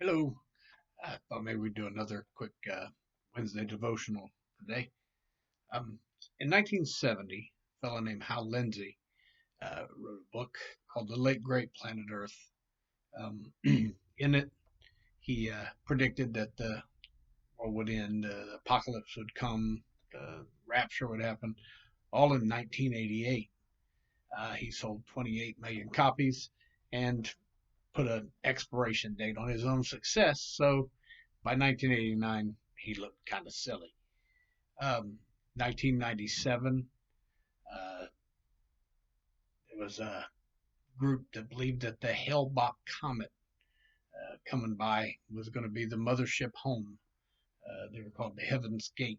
Hello. I thought maybe we'd do another quick Wednesday devotional today. Um, in 1970, a fellow named Hal Lindsey wrote a book called The Late Great Planet Earth. In it, he predicted that the world would end, the apocalypse would come, the rapture would happen, all in 1988. He sold 28 million copies and put an expiration date on his own success. So by 1989, he looked kind of silly. 1997, uh, there was a group that believed that the Hale-Bopp comet coming by was going to be the mothership home. They were called the Heaven's Gate,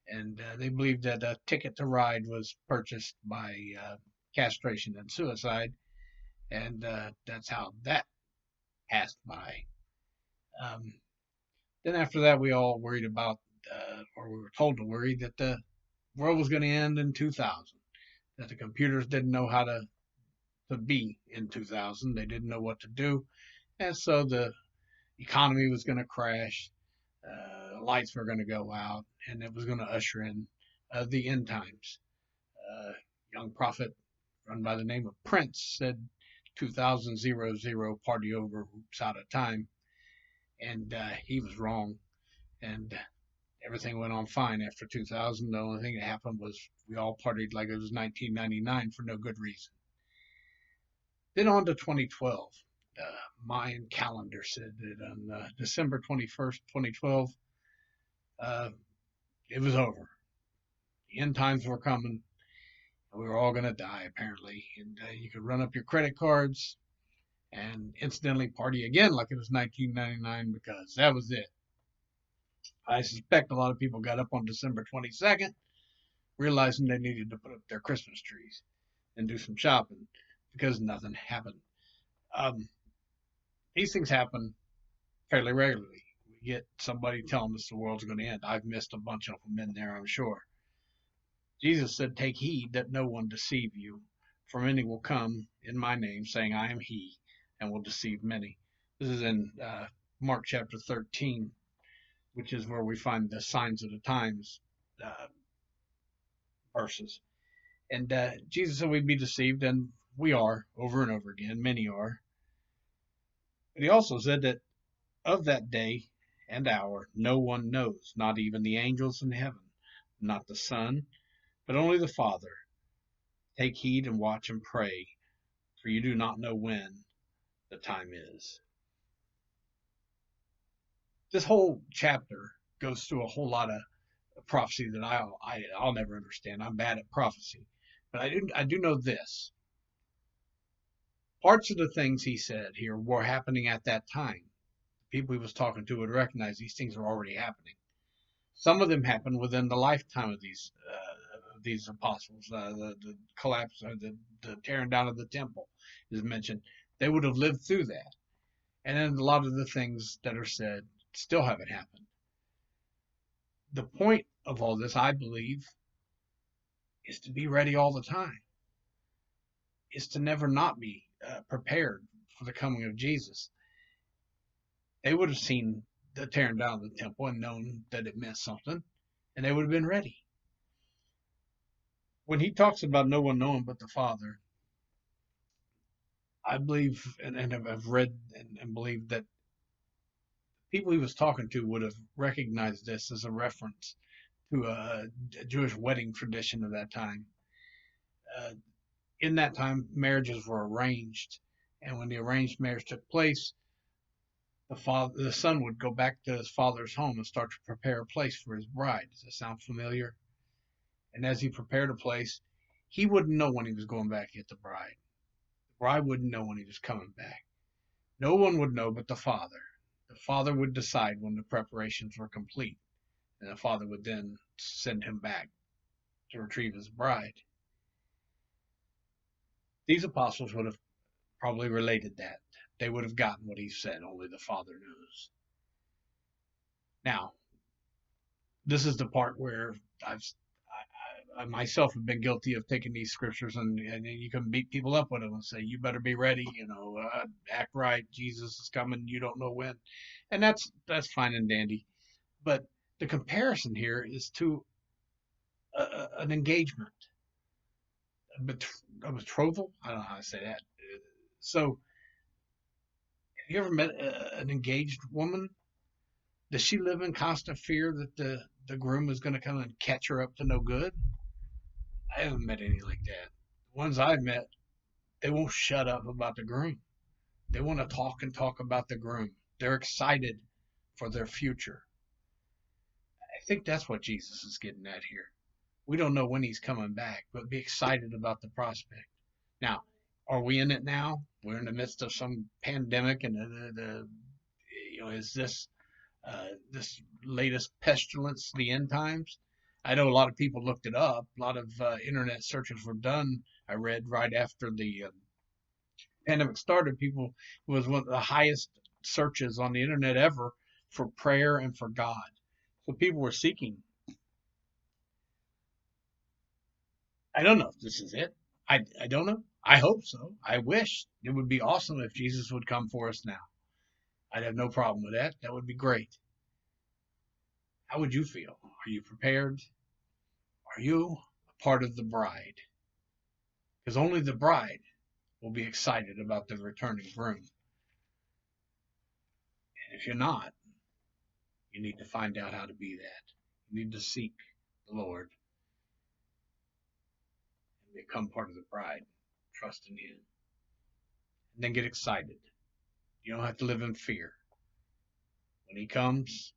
and they believed that a ticket to ride was purchased by castration and suicide, and that's how that passed by. Um, then after that, we all worried about, or we were told to worry that the world was going to end in 2000. That the computers didn't know how to be in 2000. They didn't know what to do, and so the economy was going to crash. Lights were going to go out, and it was going to usher in the end times. Uh, young prophet run by the name of Prince said 2000 party over, oops, out of time, and he was wrong. And everything went on fine after 2000. The only thing that happened was we all partied like it was 1999 for no good reason. Then on to 2012. The Mayan calendar said that on December 21st, 2012, uh, it was over. The end times were coming. And we were all going to die, apparently. And you could run up your credit cards and incidentally party again like it was 1999 because that was it. I suspect a lot of people got up on December 22nd, realizing they needed to put up their Christmas trees and do some shopping because nothing happened. Um, these things happen fairly regularly. We get somebody telling us the world's going to end. I've missed a bunch of them in there, I'm sure. Jesus said, "Take heed that no one deceive you, for many will come in my name, saying, I am he, and will deceive many." This is in Mark chapter 13, which is where we find the signs of the times uh, verses. And Jesus said we'd be deceived, and we are over and over again. Many are. But he also said that of that day and hour no one knows, not even the angels in heaven, not the Son, but only the Father. Take heed and watch and pray, for you do not know when the time is. This whole chapter goes through a whole lot of prophecy that I'll never understand. I'm bad at prophecy, but I do know this. Parts of the things he said here were happening at that time. The people he was talking to would recognize these things are already happening. Some of them happened within the lifetime of these apostles. The collapse, the tearing down of the temple is mentioned. They would have lived through that, and then a lot of the things that are said still haven't happened. The point of all this, I believe, is to be ready all the time. Is to never not be prepared for the coming of Jesus. They would have seen the tearing down of the temple and known that it meant something, and they would have been ready. When he talks about no one knowing but the Father, I believe and have read and believe that people he was talking to would have recognized this as a reference to a Jewish wedding tradition of that time. Uh, in that time, marriages were arranged, and when the arranged marriage took place, the son would go back to his father's home and start to prepare a place for his bride. Does that sound familiar? And as he prepared a place, he wouldn't know when he was going back to get the bride. The bride wouldn't know when he was coming back. No one would know but the father. The father would decide when the preparations were complete, and the father would then send him back to retrieve his bride. These apostles would have probably related that. They would have gotten what he said, only the Father knows. Now, this is the part where I've I myself have been guilty of taking these scriptures and you can beat people up with them and say, you better be ready, act right. Jesus is coming. You don't know when. And that's fine and dandy. But the comparison here is to an engagement, a betrothal. I don't know how to say that. So, have you ever met an engaged woman? Does she live in constant fear that the groom is going to come and catch her up to no good? I haven't met any like that. The ones I've met, they won't shut up about the groom. They want to talk and talk about the groom. They're excited for their future. I think that's what Jesus is getting at here. We don't know when he's coming back, but be excited about the prospect. Now, are we in it now? We're in the midst of some pandemic, and is this latest pestilence the end times? I know a lot of people looked it up. A lot of internet searches were done. I read right after the pandemic started, people was one of the highest searches on the internet ever for prayer and for God. So people were seeking. I don't know if this is it. I don't know. I hope so. I wish it would be awesome if Jesus would come for us now. I'd have no problem with that. That would be great. How would you feel? Are you prepared? Are you a part of the bride? Because only the bride will be excited about the returning groom. And if you're not, you need to find out how to be that. You need to seek the Lord and become part of the bride. Trust in Him. And then get excited. You don't have to live in fear. When He comes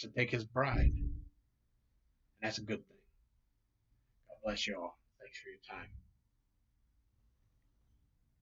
to take His bride. And that's a good thing. God bless you all. Thanks for your time.